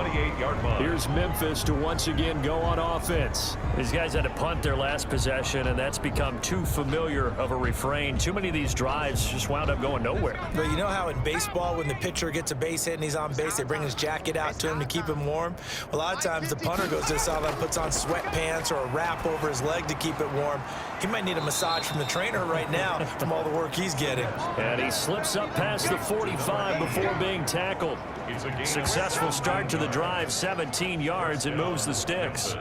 28-yard line. Here's Memphis to once again go on offense. These guys had to punt their last possession, and that's become too familiar of a refrain. Too many of these drives just wound up going nowhere. But you know how in baseball, when the pitcher gets a base hit and he's on base, they bring his jacket out to him to keep him warm? A lot of times the punter goes to the sideline, puts on sweatpants or a wrap over his leg to keep it warm. He might need a massage from the trainer right now from all the work he's getting. And he slips up past the 45 before being tackled. Successful start to the drive, 17 yards, and moves the sticks.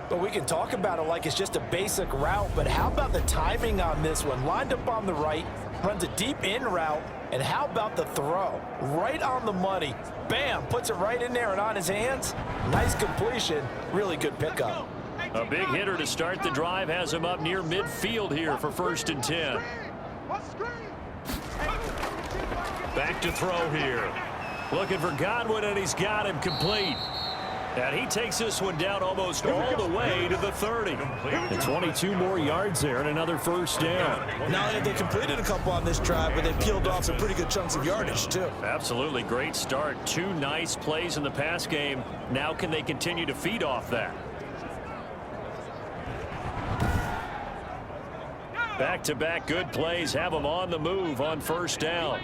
But we can talk about it like it's just a basic route, but how about the timing on this one? Lined up on the right, runs a deep in route, and how about the throw? Right on the money. Bam, puts it right in there and on his hands. Nice completion, really good pickup. A big hitter to start the drive has him up near midfield here for 1st and 10. Back to throw here. Looking for Godwin, and he's got him complete. And he takes this one down almost all the way to the 30. And 22 more yards there and another 1st down. Not only have they completed a couple on this drive, but they peeled off some pretty good chunks of yardage, too. Absolutely great start. 2 nice plays in the pass game. Now can they continue to feed off that? Back-to-back good plays have them on the move on 1st down.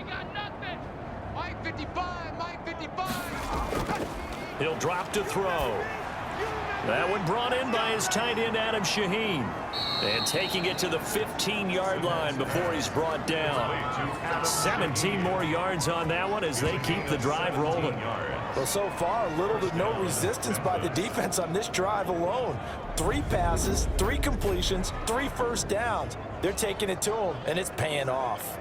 He'll drop to throw. That one brought in by his tight end, Adam Shaheen. And taking it to the 15-yard line before he's brought down. 17 more yards on that one as they keep the drive rolling. Well, so far, little to no resistance by the defense on this drive alone. 3 passes, 3 completions, 3 1st downs. They're taking it to him, and it's paying off.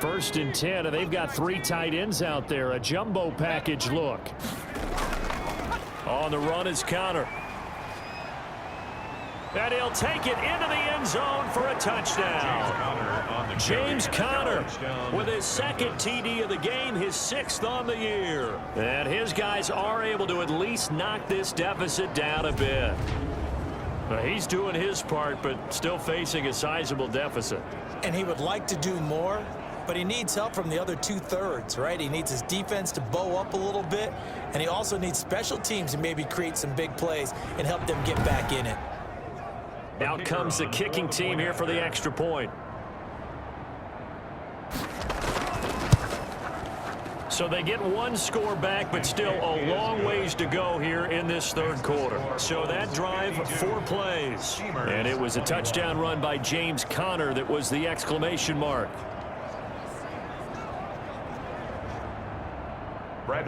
First and 10, and they've got 3 tight ends out there. A jumbo package look. On the run is Connor. And he'll take it into the end zone for a touchdown. James Conner with his 2nd TD of the game, his 6th on the year. And his guys are able to at least knock this deficit down a bit. He's doing his part, but still facing a sizable deficit. And he would like to do more, but he needs help from the other 2/3, right? He needs his defense to bow up a little bit, and he also needs special teams to maybe create some big plays and help them get back in it. Out comes the kicking team here for the extra point. So they get 1 score back, but still a long ways to go here in this 3rd quarter. So that drive, 4 plays. And it was a touchdown run by James Conner that was the exclamation mark.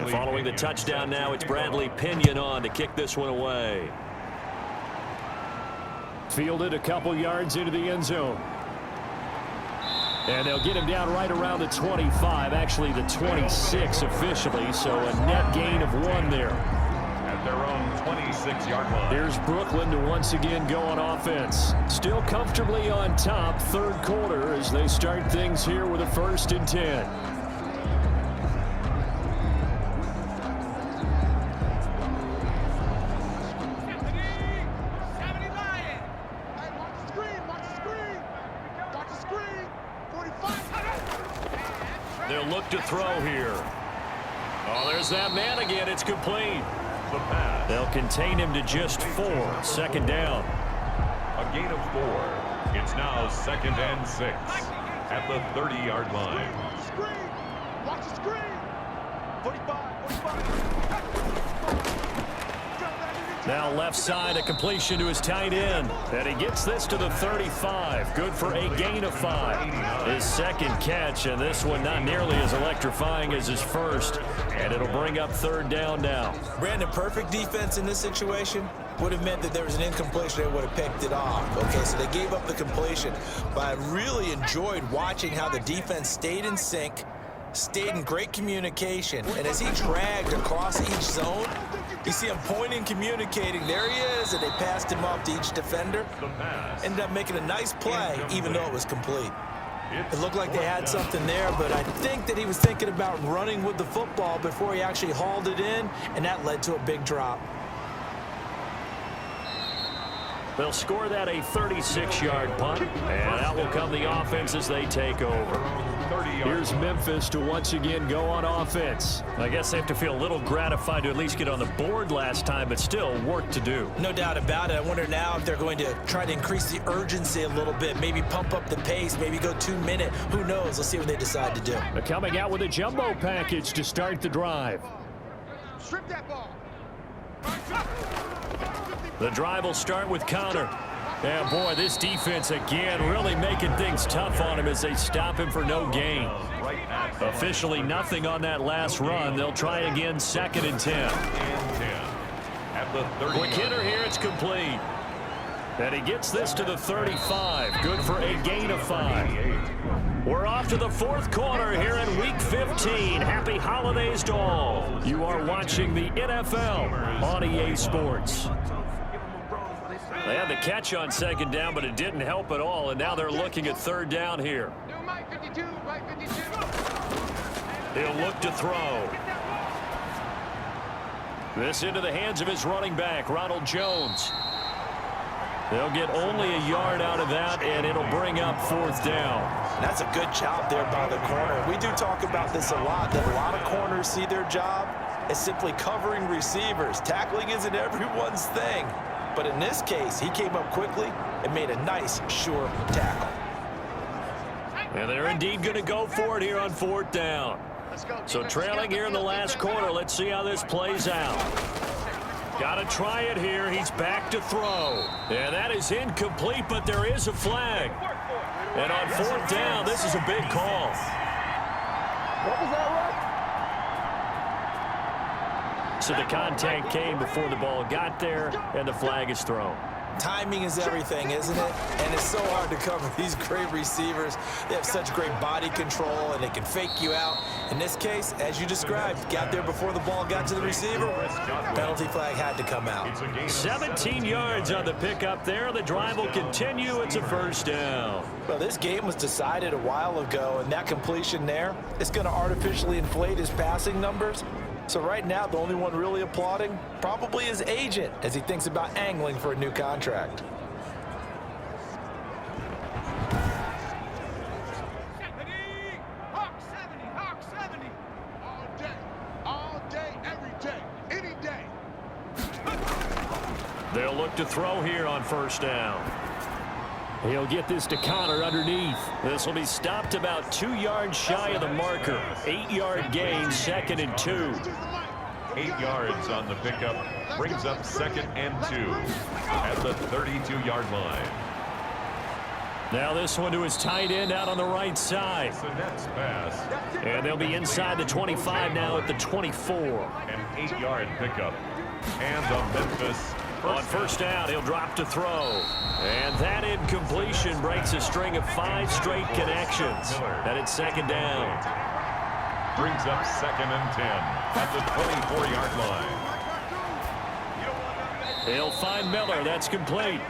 Following the touchdown now, it's Bradley Pinion on to kick this one away. Fielded a couple yards into the end zone. And they'll get him down right around the 25, actually the 26 officially, so a net gain of 1 there. At their own 26-yard line. Here's Brooklyn to once again go on offense. Still comfortably on top, 3rd quarter as they start things here with a 1st and 10. They'll look to throw here. Oh, there's that man again. It's complete. The pass. They'll contain him to just 4. 2nd down. A gain of 4. It's now 2nd and 6 at the 30-yard line. Watch the screen. 45. Now left side, a completion to his tight end. And he gets this to the 35. Good for a gain of 5. His 2nd catch, and this one not nearly as electrifying as his 1st. And it'll bring up 3rd down now. Brandon, perfect defense in this situation would have meant that there was an incompletion. They would have picked it off. Okay, so they gave up the completion. But I really enjoyed watching how the defense stayed in sync, stayed in great communication, and as he dragged across each zone, you see him pointing, communicating. There he is, and they passed him off to each defender. Ended up making a nice play, even though it was complete. It looked like they had something there, but I think that he was thinking about running with the football before he actually hauled it in, and that led to a big drop. They'll score that a 36-yard punt, and out will come the offense as they take over. Here's Memphis to once again go on offense. I guess they have to feel a little gratified to at least get on the board last time, but still work to do. No doubt about it. I wonder now if they're going to try to increase the urgency a little bit, maybe pump up the pace, maybe go 2-minute. Who knows? Let's see what they decide to do. They're coming out with a jumbo package to start the drive. Strip that ball. The drive will start with Connor. Yeah, boy, this defense again really making things tough on him as they stop him for no gain. Officially nothing on that last run. They'll try again, 2nd and 10. Quick hitter here, it's complete. And he gets this to the 35. Good for a gain of 5. We're off to the 4th quarter here in Week 15. Happy holidays to all. You are watching the NFL on EA Sports. They had the catch on 2nd down, but it didn't help at all, and now they're looking at 3rd down here. He'll look to throw. This into the hands of his running back, Ronald Jones. They'll get only a yard out of that, and it'll bring up 4th down. That's a good job there by the corner. We do talk about this a lot, that a lot of corners see their job as simply covering receivers. Tackling isn't everyone's thing. But in this case, he came up quickly and made a nice, sure tackle. And they're indeed going to go for it here on 4th down. So trailing here in the last quarter, let's see how this plays out. Got to try it here. He's back to throw. And that is incomplete, but there is a flag. And on 4th down, this is a big call. What was that, So the contact came before the ball got there, and the flag is thrown. Timing is everything, isn't it? And it's so hard to cover these great receivers. They have such great body control, and they can fake you out. In this case, as you described, got there before the ball got to the receiver. Penalty flag had to come out. 17 yards on the pickup there. The drive will continue. It's a 1st down. Well, this game was decided a while ago, and that completion there is going to artificially inflate his passing numbers. So right now, the only one really applauding probably his agent as he thinks about angling for a new contract. Hawk 70. All day, every day, any day. They'll look to throw here on 1st down. He'll get this to Connor underneath. This will be stopped about 2 yards shy of the marker. 8-yard gain, 2nd and 2. 8 yards on the pickup brings up 2nd and 2 at the 32-yard line. Now this one to his tight end out on the right side. The next pass. And they'll be inside the 25 now at the 24. An 8-yard pickup. And the Memphis On 1st down, he'll drop to throw. And that incompletion breaks a string of 5 straight connections. And it's 2nd down. Brings up 2nd and 10 at the 24-yard line. They'll find Miller. That's complete.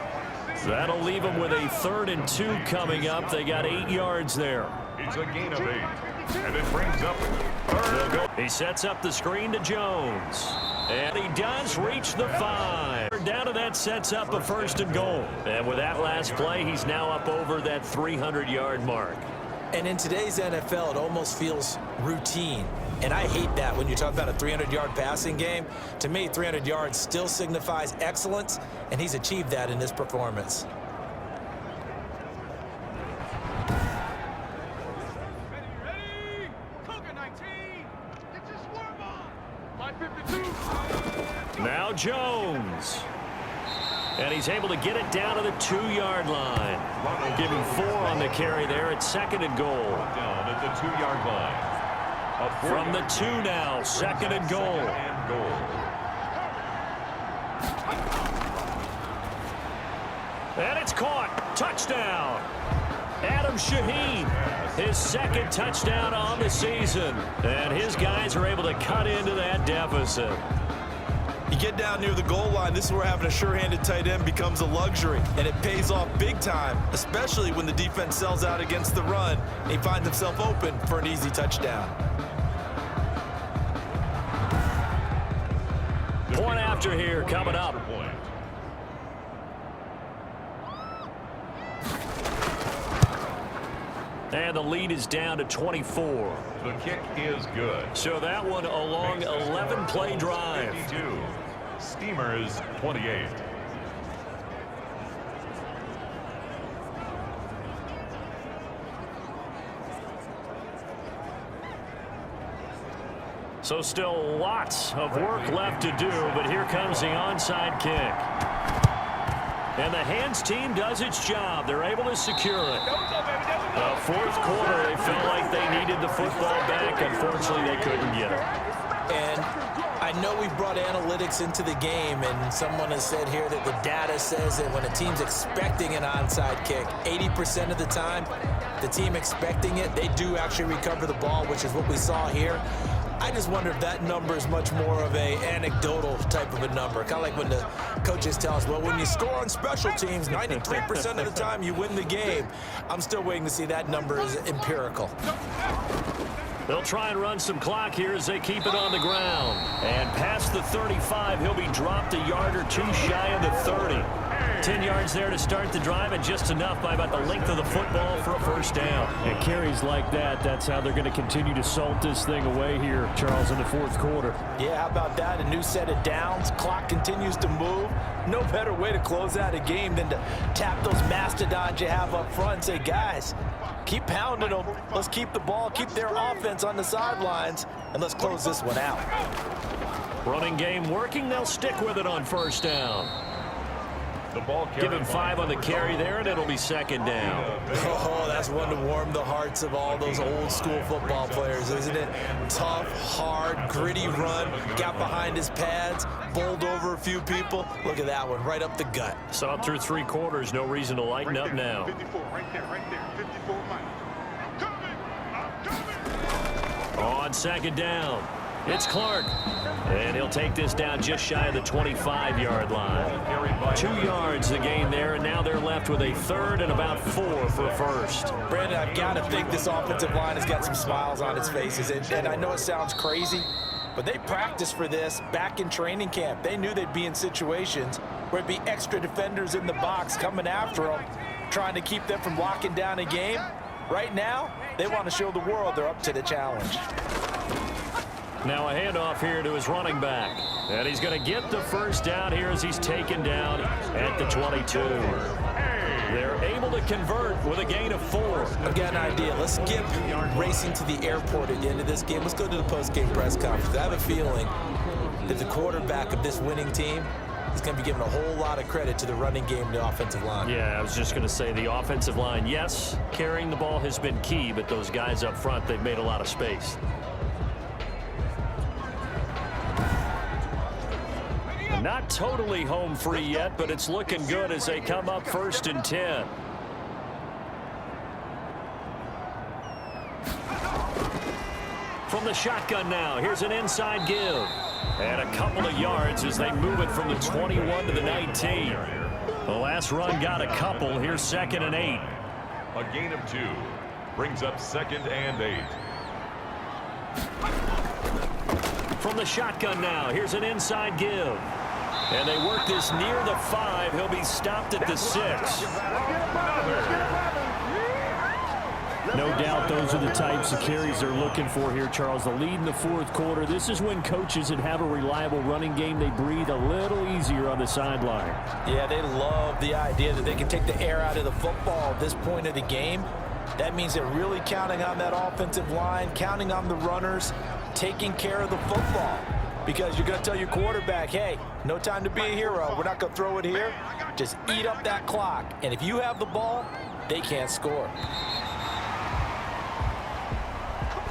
That'll leave them with a 3rd and 2 coming up. They got 8 yards there. It's a gain of 8. And it brings up 3rd. He sets up the screen to Jones. And he does reach the 5. Down to that sets up a 1st and goal. And with that last play, he's now up over that 300-yard mark. And in today's NFL, it almost feels routine. And I hate that when you talk about a 300-yard passing game. To me, 300 yards still signifies excellence, and he's achieved that in this performance. Ready? Coca 19. Get your swarm on. 552. Now Jones. And he's able to get it down to the 2-yard line. Give him 4 on the carry there. It's 2nd and goal. Down at the 2-yard line. From the 2 now, 2nd and goal. And it's caught. Touchdown. Adam Shaheen, his 2nd touchdown on the season. And his guys are able to cut into that deficit. You get down near the goal line, this is where having a sure-handed tight end becomes a luxury, and it pays off big time, especially when the defense sells out against the run, and he finds himself open for an easy touchdown. Point after here coming up. And the lead is down to 24. The kick is good. So that one a long 11-play drive. 52. Steamers 28. So still lots of work left to do, but here comes the onside kick. And the hands team does its job. They're able to secure it. The fourth quarter, they felt like they needed the football back. Unfortunately, they couldn't get it. And I know we brought analytics into the game, and someone has said here that the data says that when a team's expecting an onside kick, 80% of the time, the team expecting it, they do actually recover the ball, which is what we saw here. I just wonder if that number is much more of a anecdotal type of a number. Kind of like when the coaches tell us, well, when you score on special teams, 93% of the time you win the game. I'm still waiting to see that number is empirical. They'll try and run some clock here as they keep it on the ground. And past the 35, he'll be dropped a yard or two shy of the 30. 10 yards there to start the drive, and just enough by about the length of the football for a first down. And carries like that, that's how they're going to continue to salt this thing away here, Charles, in the fourth quarter. Yeah, how about that? A new set of downs. Clock continues to move. No better way to close out a game than to tap those mastodons you have up front and say, guys, keep pounding them. Let's keep the ball, keep their offense on the sidelines, and let's close this one out. Running game working. They'll stick with it on first down. The ball Give him 5 on the carry there, and it'll be second down. Oh, that's one to warm the hearts of all those old school football players, isn't it? Tough, hard, gritty run, got behind his pads, bowled over a few people. Look at that one, right up the gut. Saw it through 3 quarters, no reason to lighten up now. 54, right there, 54 Mike. I'm coming. On second down, it's Clark. And he'll take this down just shy of the 25-yard line. 2 yards the gain there, and now they're left with a third and about 4 for a first. Brandon, I've got to think this offensive line has got some smiles on its faces. And I know it sounds crazy, but they practiced for this back in training camp. They knew they'd be in situations where it'd be extra defenders in the box coming after them, trying to keep them from locking down a game. Right now, they want to show the world they're up to the challenge. Now a handoff here to his running back. And he's going to get the first down here as he's taken down at the 22. They're able to convert with a gain of 4. I've got an idea. Let's skip racing to the airport at the end of this game. Let's go to the post-game press conference. I have a feeling that the quarterback of this winning team is going to be giving a whole lot of credit to the running game and the offensive line. Yeah, I was just going to say the offensive line, yes, carrying the ball has been key, but those guys up front, they've made a lot of space. Not totally home free yet, but it's looking good as they come up 1st and 10. From the shotgun now, here's an inside give. And a couple of yards as they move it from the 21 to the 19. The last run got a couple. Here's 2nd and 8. A gain of 2 brings up 2nd and 8. From the shotgun now, here's an inside give. And they work this near the 5. He'll be stopped at the 6. No doubt those are the types of carries they're looking for here, Charles. The lead in the fourth quarter. This is when coaches that have a reliable running game, they breathe a little easier on the sideline. Yeah, they love the idea that they can take the air out of the football at this point of the game. That means they're really counting on that offensive line, counting on the runners, taking care of the football. Because you're going to tell your quarterback, hey, no time to be a hero. We're not going to throw it here. Just eat up that clock. And if you have the ball, they can't score.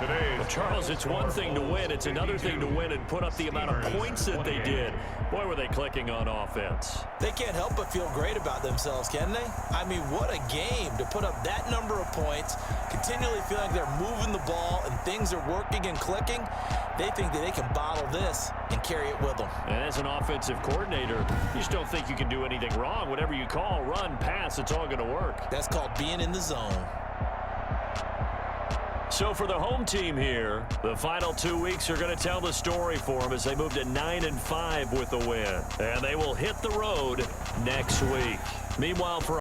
Well, Charles, it's one thing to win. It's another thing to win and put up the amount of points that they did. Boy, were they clicking on offense. They can't help but feel great about themselves, can they? I mean, what a game to put up that number of points, continually feeling like they're moving the ball and things are working and clicking. They think that they can bottle this and carry it with them. And as an offensive coordinator, you just don't think you can do anything wrong. Whatever you call, run, pass, it's all going to work. That's called being in the zone. So for the home team here, the final 2 weeks are going to tell the story for them as they move to 9-5 with the win. And they will hit the road next week. Meanwhile, for